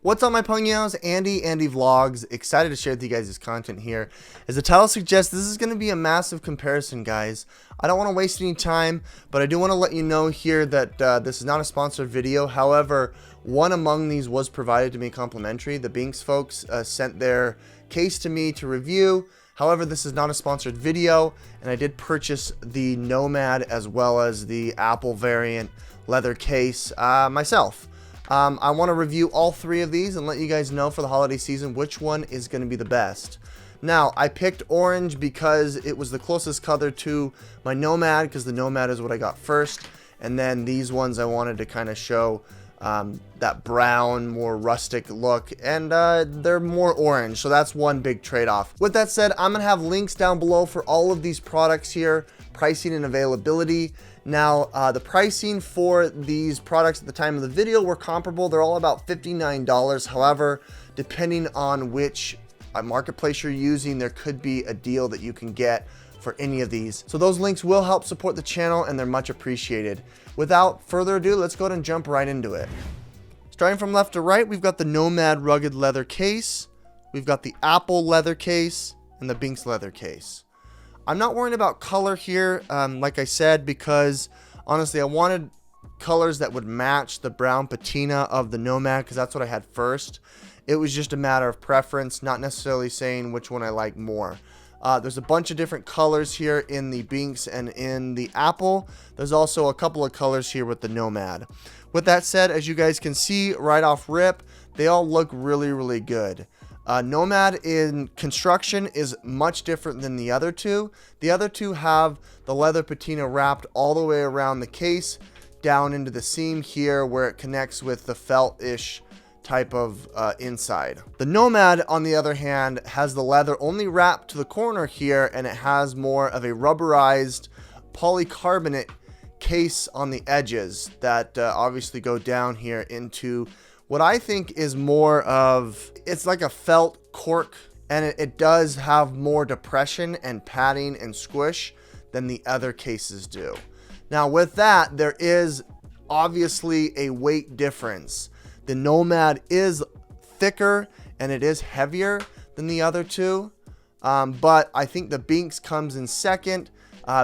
What's up, my Pugnios? Andy Vlogs. Excited to share with you guys this content here. As the title suggests, this is going to be a massive comparison, guys. I don't want to waste any time, but I do want to let you know here that this is not a sponsored video. However, one among these was provided to me complimentary. The Benks folks sent their case to me to review. However, this is not a sponsored video, and I did purchase the Nomad as well as the Apple variant leather case myself. I want to review all three of these and let you guys know for the holiday season which one is going to be the best. Now, I picked orange because it was the closest color to my Nomad, because the Nomad is what I got first. And then these ones I wanted to kind of show that brown, more rustic look, and they're more orange, so that's one big trade-off. With that said, I'm gonna have links down below for all of these products here, pricing and availability. Now, the pricing for these products at the time of the video were comparable. They're all about $59. However, depending on which marketplace you're using, there could be a deal that you can get for any of these. So those links will help support the channel, and they're much appreciated. Without further ado, let's go ahead and jump right into it. Starting from left to right, we've got the Nomad rugged leather case, we've got the Apple leather case, and the Benks leather case. I'm not worrying about color here, like I said, because honestly I wanted colors that would match the brown patina of the Nomad, because that's what I had first. It was just a matter of preference, not necessarily saying which one I like more. There's a bunch of different colors here in the Benks and in the Apple. There's also a couple of colors here with the Nomad. With that said, as you guys can see right off rip, they all look really good. Nomad in construction is much different than the other two. The other two have the leather patina wrapped all the way around the case, down into the seam here where it connects with the felt-ish type of inside. The Nomad, on the other hand, has the leather only wrapped to the corner here, and it has more of a rubberized polycarbonate case on the edges that obviously go down here into what I think is more of, it's like a felt cork, and it does have more depression and padding and squish than the other cases do. Now with that, there is obviously a weight difference. The Nomad is thicker and it is heavier than the other two, but I think the Benks comes in second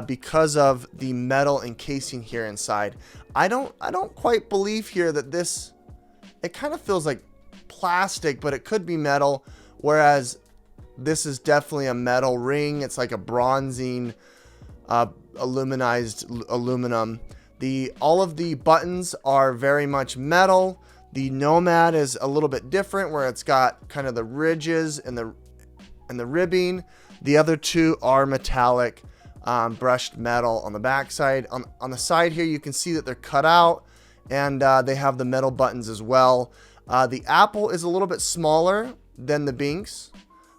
because of the metal encasing here inside. I don't quite believe here that this, it kind of feels like plastic, but it could be metal, whereas this is definitely a metal ring. It's like a bronzing aluminized aluminum. All of the buttons are very much metal. The Nomad is a little bit different, where it's got kind of the ridges and the ribbing. The other two are metallic brushed metal on the back side. On the side here, you can see that they're cut out, and they have the metal buttons as well. The Apple is a little bit smaller than the Benks,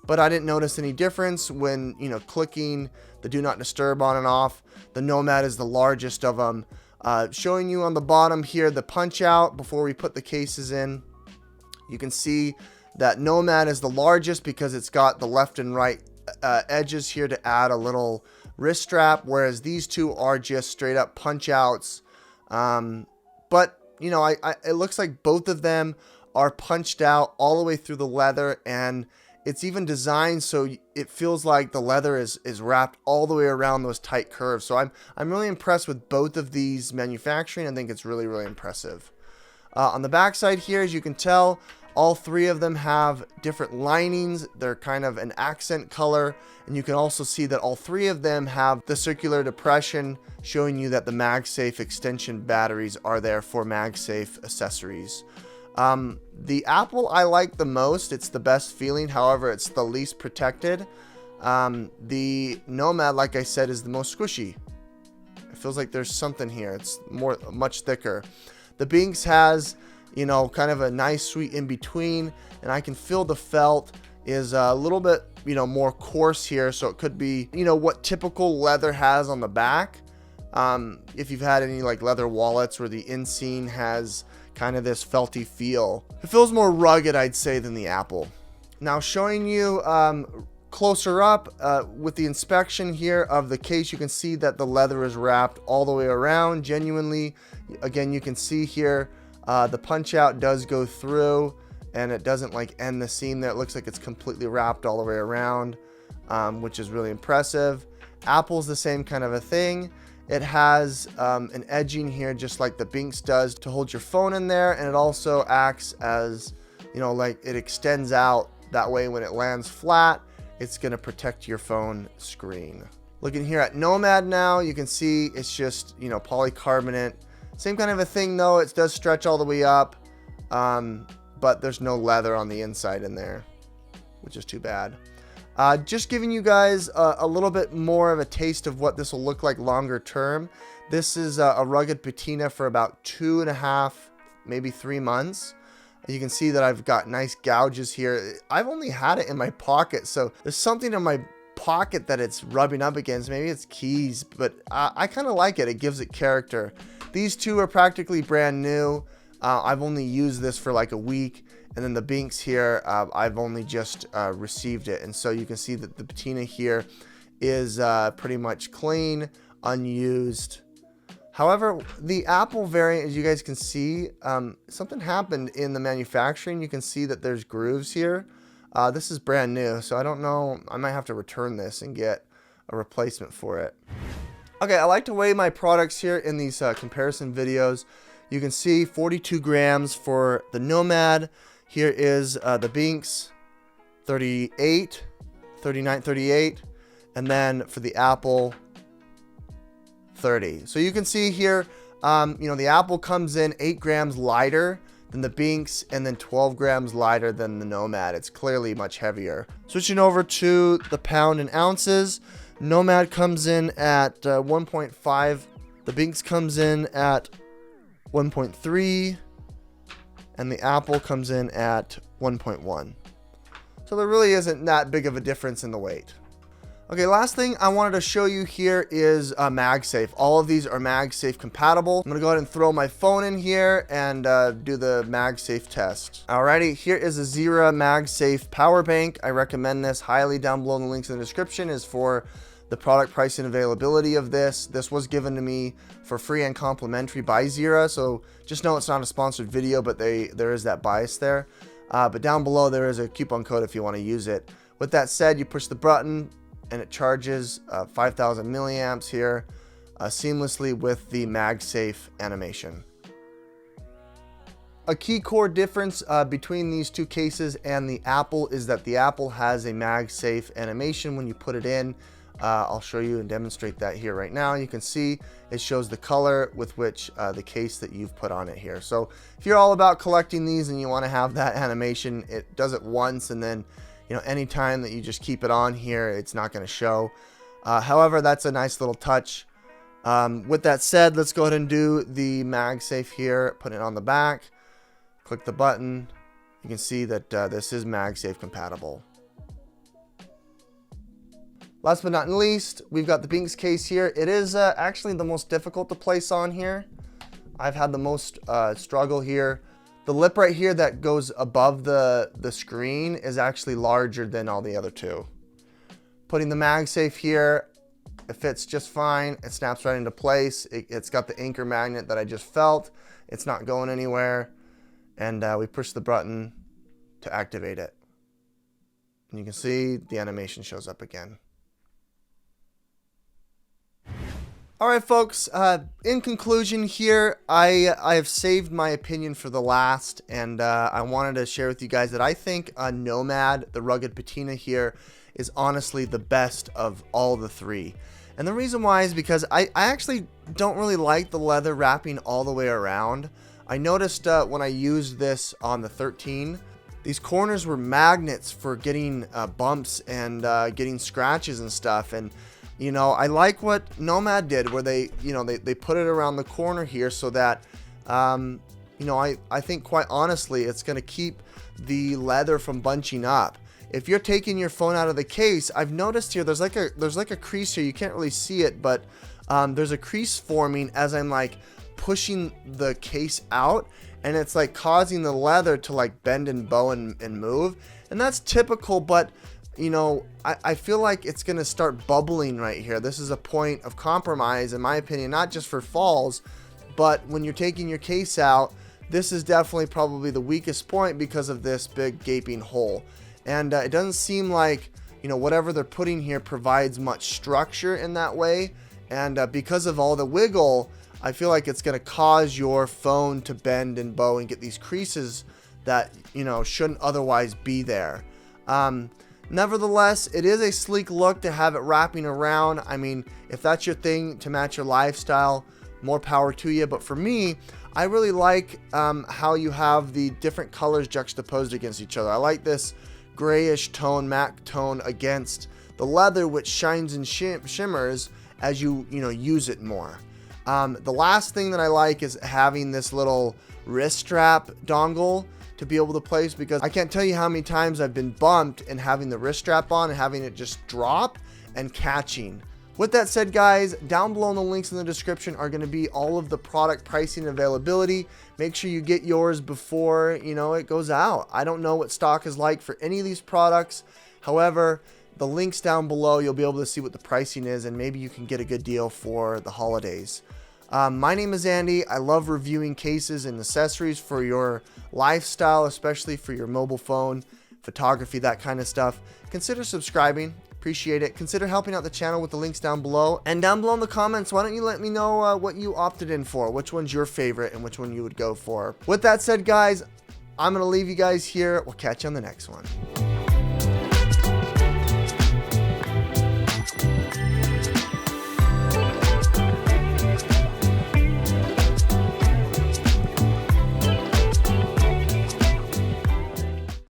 but I didn't notice any difference when, you know, clicking the do not disturb on and off. The Nomad is the largest of them. Showing you on the bottom here the punch out before we put the cases in. You can see that Nomad is the largest because it's got the left and right edges here to add a little wrist strap, whereas these two are just straight up punch outs. But you know, it looks like both of them are punched out all the way through the leather, and it's even designed so it feels like the leather is wrapped all the way around those tight curves. So I'm really impressed with both of these manufacturing. I think it's really impressive. On the back side here, as you can tell, all three of them have different linings. They're kind of an accent color, and you can also see that all three of them have the circular depression, showing you that the Magsafe extension batteries are there for Magsafe accessories. The Apple I like the most. It's the best feeling. However, it's the least protected. The Nomad, like I said, is the most squishy. It feels like there's something here. It's much thicker. The Benks has, you know, kind of a nice sweet in between, and I can feel the felt is a little bit, you know, more coarse here. So it could be, you know, what typical leather has on the back. If you've had any like leather wallets where the inseam has kind of this felty feel, it feels more rugged, I'd say, than the Apple. Now showing you closer up with the inspection here of the case, you can see that the leather is wrapped all the way around genuinely. Again, you can see here the punch out does go through, and it doesn't like end the seam there. It looks like it's completely wrapped all the way around, which is really impressive. Apple's the same kind of a thing. It has an edging here just like the Benks does to hold your phone in there, and it also acts as, you know, like it extends out that way. When it lands flat, it's going to protect your phone screen. Looking here at Nomad now, you can see it's just, you know, polycarbonate. Same kind of a thing though. It does stretch all the way up, but there's no leather on the inside in there, which is too bad. Just giving you guys a little bit more of a taste of what this will look like longer term. This is a rugged patina for about 2.5, maybe 3 months. You can see that I've got nice gouges here. I've only had it in my pocket, so there's something in my pocket that it's rubbing up against. Maybe it's keys, but I kind of like it. It gives it character. These two are practically brand new. I've only used this for like a week. And then the Benks here, I've only just received it. And so you can see that the patina here is pretty much clean, unused. However, the Apple variant, as you guys can see, something happened in the manufacturing. You can see that there's grooves here. This is brand new, so I don't know. I might have to return this and get a replacement for it. Okay, I like to weigh my products here in these comparison videos. You can see 42 grams for the Nomad. Here is the Benks, 38, 39, 38. And then for the Apple, 30. So you can see here, you know, the Apple comes in 8 grams lighter than the Benks, and then 12 grams lighter than the Nomad. It's clearly much heavier. Switching over to the pound and ounces, Nomad comes in at 1.5. The Benks comes in at 1.3. And the Apple comes in at 1.1. So there really isn't that big of a difference in the weight. Okay, last thing I wanted to show you here is Magsafe. All of these are Magsafe compatible. I'm gonna go ahead and throw my phone in here and do the Magsafe test. Alrighty, here is a Zeera Magsafe power bank. I recommend this highly. Down below in the links in the description is for the product price and availability of this. This was given to me for free and complimentary by Zeera, so just know it's not a sponsored video, but there is that bias there. But down below there is a coupon code if you want to use it. With that said, you push the button and it charges 5,000 milliamps here seamlessly with the Magsafe animation. A key core difference between these two cases and the Apple is that the Apple has a Magsafe animation when you put it in. I'll show you and demonstrate that here right now. You can see it shows the color with which the case that you've put on it here. So if you're all about collecting these and you want to have that animation, it does it once, and then, you know, anytime that you just keep it on here, it's not going to show. However, that's a nice little touch. With that said, let's go ahead and do the Magsafe here. Put it on the back. Click the button. You can see that this is Magsafe compatible. Last but not least, we've got the Benks case here. It is actually the most difficult to place on here. I've had the most struggle here. The lip right here that goes above the screen is actually larger than all the other two. Putting the Magsafe here, it fits just fine. It snaps right into place. It's got the anchor magnet that I just felt. It's not going anywhere. And we push the button to activate it. And you can see the animation shows up again. All right, folks, in conclusion here, I have saved my opinion for the last, and I wanted to share with you guys that I think Nomad, the rugged patina here, is honestly the best of all the three. And the reason why is because I actually don't really like the leather wrapping all the way around. I noticed when I used this on the 13, these corners were magnets for getting bumps and getting scratches and stuff. And you know, I like what Nomad did, where they put it around the corner here so that, you know, I think quite honestly, it's going to keep the leather from bunching up. If you're taking your phone out of the case, I've noticed here, there's like a crease here. You can't really see it, but there's a crease forming as I'm like pushing the case out, and it's like causing the leather to like bend and bow and move. And that's typical, but you know, I feel like it's going to start bubbling right here. This is a point of compromise, in my opinion, not just for falls, but when you're taking your case out, this is definitely probably the weakest point because of this big gaping hole. And it doesn't seem like, you know, whatever they're putting here provides much structure in that way. And because of all the wiggle, I feel like it's going to cause your phone to bend and bow and get these creases that, you know, shouldn't otherwise be there. Nevertheless, it is a sleek look to have it wrapping around. I mean, if that's your thing to match your lifestyle, more power to you. But for me, I really like how you have the different colors juxtaposed against each other. I like this grayish tone, matte tone against the leather, which shines and shimmers as you use it more. The last thing that I like is having this little wrist strap dongle to be able to place, because I can't tell you how many times I've been bumped and having the wrist strap on and having it just drop and catching. With that said, guys, down below in the links in the description are going to be all of the product pricing and availability. Make sure you get yours before, you know, it goes out. I don't know what stock is like for any of these products. However, the links down below, you'll be able to see what the pricing is, and maybe you can get a good deal for the holidays. My name is Andy. I love reviewing cases and accessories for your lifestyle, especially for your mobile phone, photography, that kind of stuff. Consider subscribing. Appreciate it. Consider helping out the channel with the links down below. And down below in the comments, why don't you let me know what you opted in for, which one's your favorite and which one you would go for. With that said, guys, I'm going to leave you guys here. We'll catch you on the next one.